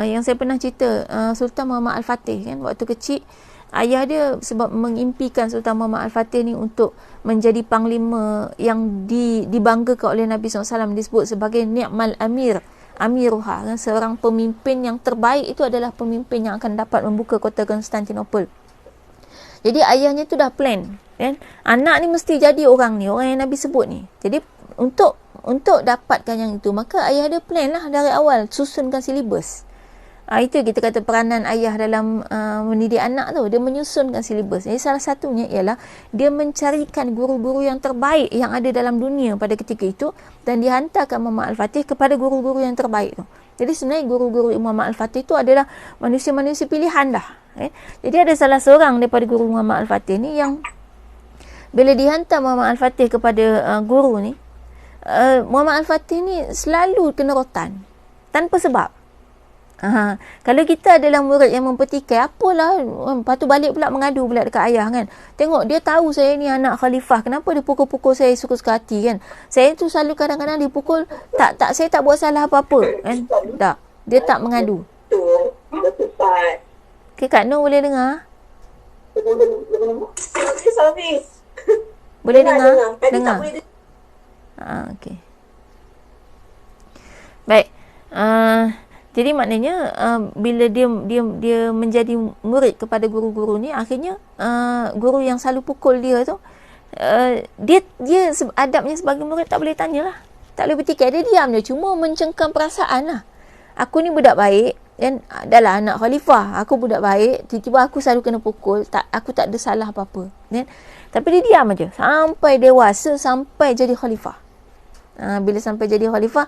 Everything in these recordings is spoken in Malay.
yang saya pernah cerita, Sultan Muhammad Al-Fatih kan, waktu kecil ayah dia sebab mengimpikan Sultan Muhammad Al-Fatih ni untuk menjadi panglima yang dibanggakan oleh Nabi SAW, disebut sebagai ni'mal amir, amiruha kan, seorang pemimpin yang terbaik itu adalah pemimpin yang akan dapat membuka kota Konstantinopel. Jadi ayahnya tu dah plan kan, anak ni mesti jadi orang yang Nabi sebut ni. Jadi untuk dapatkan yang itu, maka ayah dia plan lah dari awal, susunkan silibus. Itu kita kata peranan ayah dalam mendidik anak tu, dia menyusunkan silibus. Jadi salah satunya ialah dia mencarikan guru-guru yang terbaik yang ada dalam dunia pada ketika itu, dan dihantarkan Muhammad Al-Fatih kepada guru-guru yang terbaik tu. Jadi sebenarnya guru-guru Muhammad Al-Fatih tu adalah manusia-manusia pilihan dah. Jadi ada salah seorang daripada guru Muhammad Al-Fatih ni yang bila dihantar Muhammad Al-Fatih kepada guru ni, Muhammad Al-Fatih ni selalu kena rotan tanpa sebab. Kalau kita adalah murid yang mempertikai, apalah, lepas tu balik pula mengadu pula dekat ayah kan, tengok dia tahu saya ni anak khalifah, kenapa dia pukul-pukul saya suka-suka hati kan, saya tu selalu kadang-kadang dipukul, saya tak buat salah apa-apa kan, tak, dia tak mengadu. Okay, Kak Nur boleh dengar? Boleh dengar? Dengar. Okay. Baik. Jadi maknanya bila dia menjadi murid kepada guru-guru ni, akhirnya guru yang selalu pukul dia tu, dia adabnya sebagai murid tak boleh tanyalah, tak boleh bertikai, dia diam je, cuma mencengkam perasaan lah. Aku ni budak baik kan, adalah anak khalifah, aku budak baik, tiba-tiba aku selalu kena pukul, aku tak ada salah apa-apa kan? Tapi dia diam aja sampai dewasa, sampai jadi khalifah. Bila sampai jadi khalifah,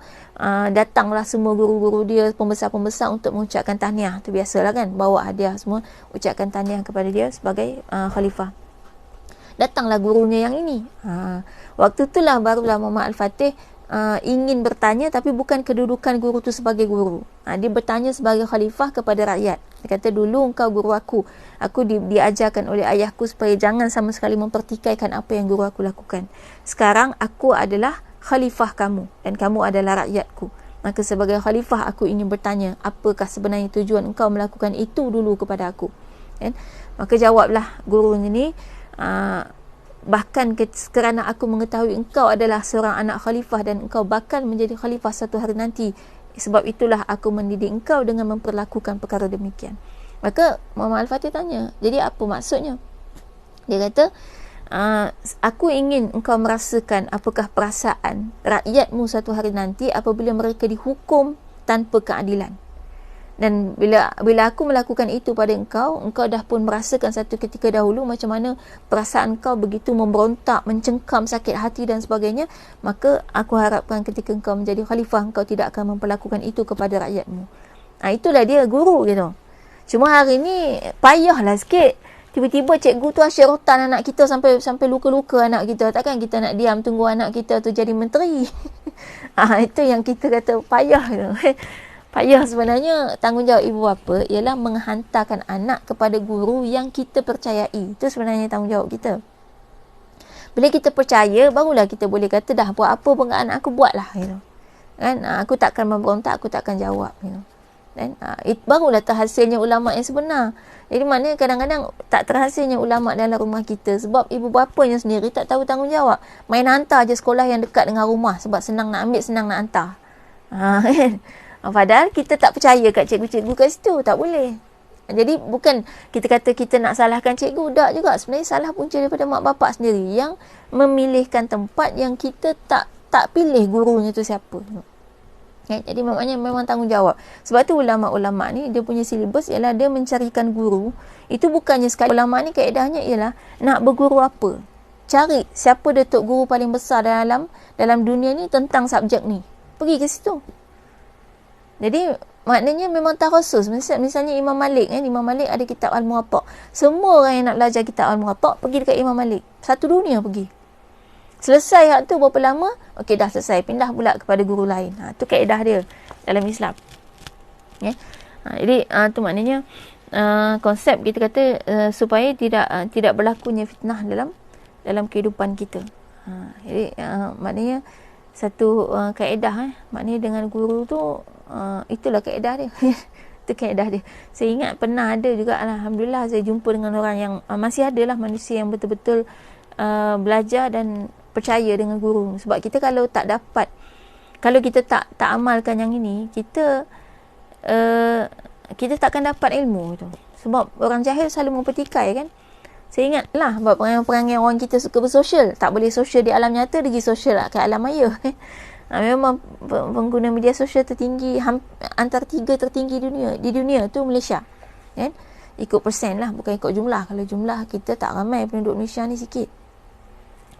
datanglah semua guru-guru dia, pembesar-pembesar untuk mengucapkan tahniah. Tu biasalah kan, bawa hadiah semua, ucapkan tahniah kepada dia sebagai khalifah. Datanglah gurunya yang ini. Waktu itulah barulah Muhammad Al-Fatih ingin bertanya, tapi bukan kedudukan guru tu sebagai guru. Dia bertanya sebagai khalifah kepada rakyat. Dia kata, dulu engkau guru aku diajarkan oleh ayahku supaya jangan sama sekali mempertikaikan apa yang guru aku lakukan. Sekarang aku adalah khalifah kamu dan kamu adalah rakyatku. Maka sebagai khalifah aku ingin bertanya, apakah sebenarnya tujuan engkau melakukan itu dulu kepada aku kan? Maka jawablah guru ini, bahkan kerana aku mengetahui engkau adalah seorang anak khalifah dan engkau bakal menjadi khalifah satu hari nanti, sebab itulah aku mendidik engkau dengan memperlakukan perkara demikian. Maka Muhammad Al-Fatih tanya, jadi apa maksudnya? Dia kata, aku ingin engkau merasakan apakah perasaan rakyatmu satu hari nanti apabila mereka dihukum tanpa keadilan. Dan bila aku melakukan itu pada engkau dah pun merasakan satu ketika dahulu macam mana perasaan engkau begitu memberontak, mencengkam, sakit hati dan sebagainya. Maka aku harapkan ketika engkau menjadi khalifah, engkau tidak akan memperlakukan itu kepada rakyatmu. Itulah dia guru gitu. Cuma hari ni payahlah sikit. Tiba-tiba cikgu tu asyik rotan anak kita sampai luka-luka anak kita. Takkan kita nak diam tunggu anak kita tu jadi menteri? Itu yang kita kata payah tu. Payah sebenarnya. Tanggungjawab ibu bapa ialah menghantarkan anak kepada guru yang kita percayai. Itu sebenarnya tanggungjawab kita. Bila kita percaya, barulah kita boleh kata dah buat apa pun anak aku, buatlah gitu. Kan? Aku takkan memberontak, aku takkan jawab gitu. Dan barulah terhasilnya ulama yang sebenar. Jadi maknanya kadang-kadang tak terhasilnya ulama dalam rumah kita sebab ibu bapanya sendiri tak tahu tanggungjawab. Main hantar je sekolah yang dekat dengan rumah sebab senang nak ambil, senang nak hantar. Kan? Padahal kita tak percaya kat cikgu-cikgu kat situ, tak boleh. Jadi bukan kita kata kita nak salahkan cikgu, tak juga. Sebenarnya salah punca daripada mak bapak sendiri yang memilihkan tempat yang kita tak pilih gurunya tu siapa. Jadi maknanya memang tanggungjawab. Sebab tu ulama-ulama ni dia punya silibus ialah dia mencarikan guru. Itu bukannya sekali ulama ni kaedahnya ialah nak berguru apa. Cari siapa datuk guru paling besar dalam dunia ni tentang subjek ni. Pergi ke situ. Jadi maknanya memang takhusus. Misalnya Imam Malik kan, Imam Malik ada kitab Al-Muwatta'. Semua orang yang nak belajar kitab Al-Muwatta' pergi dekat Imam Malik. Satu dunia pergi. Selesai hak tu berapa lama? Okey, dah selesai. Pindah pula kepada guru lain. Tu kaedah dia dalam Islam. Jadi tu maknanya konsep kita kata supaya tidak berlakunya fitnah dalam kehidupan kita. Jadi maknanya satu kaedah maknanya dengan guru tu itulah kaedah dia. Itu Itu kaedah dia. Saya ingat pernah ada juga, alhamdulillah saya jumpa dengan orang yang masih ada lah manusia yang betul-betul belajar dan percaya dengan guru. Sebab kita kalau tak dapat, kalau kita tak amalkan yang ini, kita takkan dapat ilmu tu. Sebab orang jahil selalu mempertikai kan. Saya ingat lah buat perangai-perangai orang kita suka bersosial. Tak boleh sosial di alam nyata, pergi sosial lah ke alam maya. Memang pengguna media sosial tertinggi, antara 3 tertinggi di dunia tu Malaysia. Kan? Ikut persen lah, bukan ikut jumlah. Kalau jumlah kita tak ramai penduduk Malaysia ni sikit.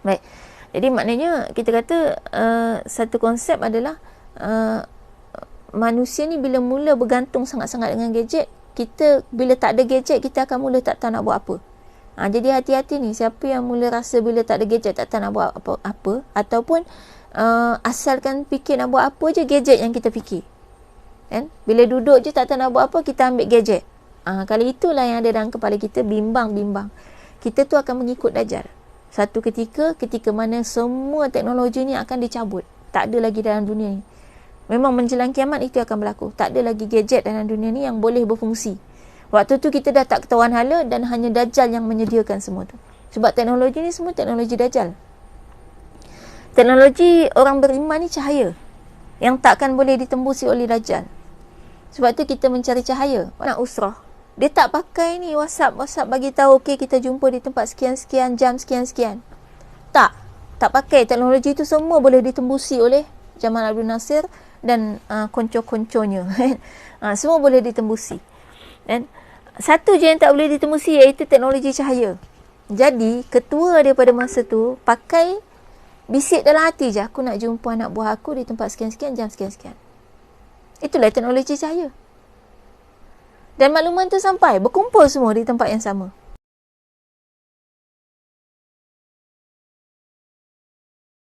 Baik. Jadi maknanya kita kata satu konsep adalah manusia ni bila mula bergantung sangat-sangat dengan gadget, kita bila tak ada gadget kita akan mula tak tahu nak buat apa. Jadi hati-hati ni, siapa yang mula rasa bila tak ada gadget tak tahu nak buat apa ataupun asalkan fikir nak buat apa je, gadget yang kita fikir. Kan? Bila duduk je tak tahu nak buat apa, kita ambil gadget. Kalau itulah yang ada dalam kepala kita, bimbang-bimbang, kita tu akan mengikut Dajjal. Satu ketika mana semua teknologi ni akan dicabut, tak ada lagi dalam dunia ni. Memang menjelang kiamat itu akan berlaku. Tak ada lagi gadget dalam dunia ni yang boleh berfungsi. Waktu tu kita dah tak ketahuan hala dan hanya Dajjal yang menyediakan semua tu. Sebab teknologi ni semua teknologi Dajjal. Teknologi orang beriman ni cahaya yang takkan boleh ditembusi oleh Dajjal. Sebab tu kita mencari cahaya. Nak usrah, dia tak pakai ni WhatsApp bagi tahu okey kita jumpa di tempat sekian-sekian, jam sekian-sekian. Tak pakai. Teknologi tu semua boleh ditembusi oleh Jamal Abdul Nasir dan konco-konconya. Semua boleh ditembusi. Dan satu je yang tak boleh ditembusi, iaitu teknologi cahaya. Jadi ketua dia pada masa tu pakai bisik dalam hati je, aku nak jumpa anak buah aku di tempat sekian-sekian, jam sekian-sekian. Itulah teknologi cahaya. Dan makluman tu sampai berkumpul semua di tempat yang sama.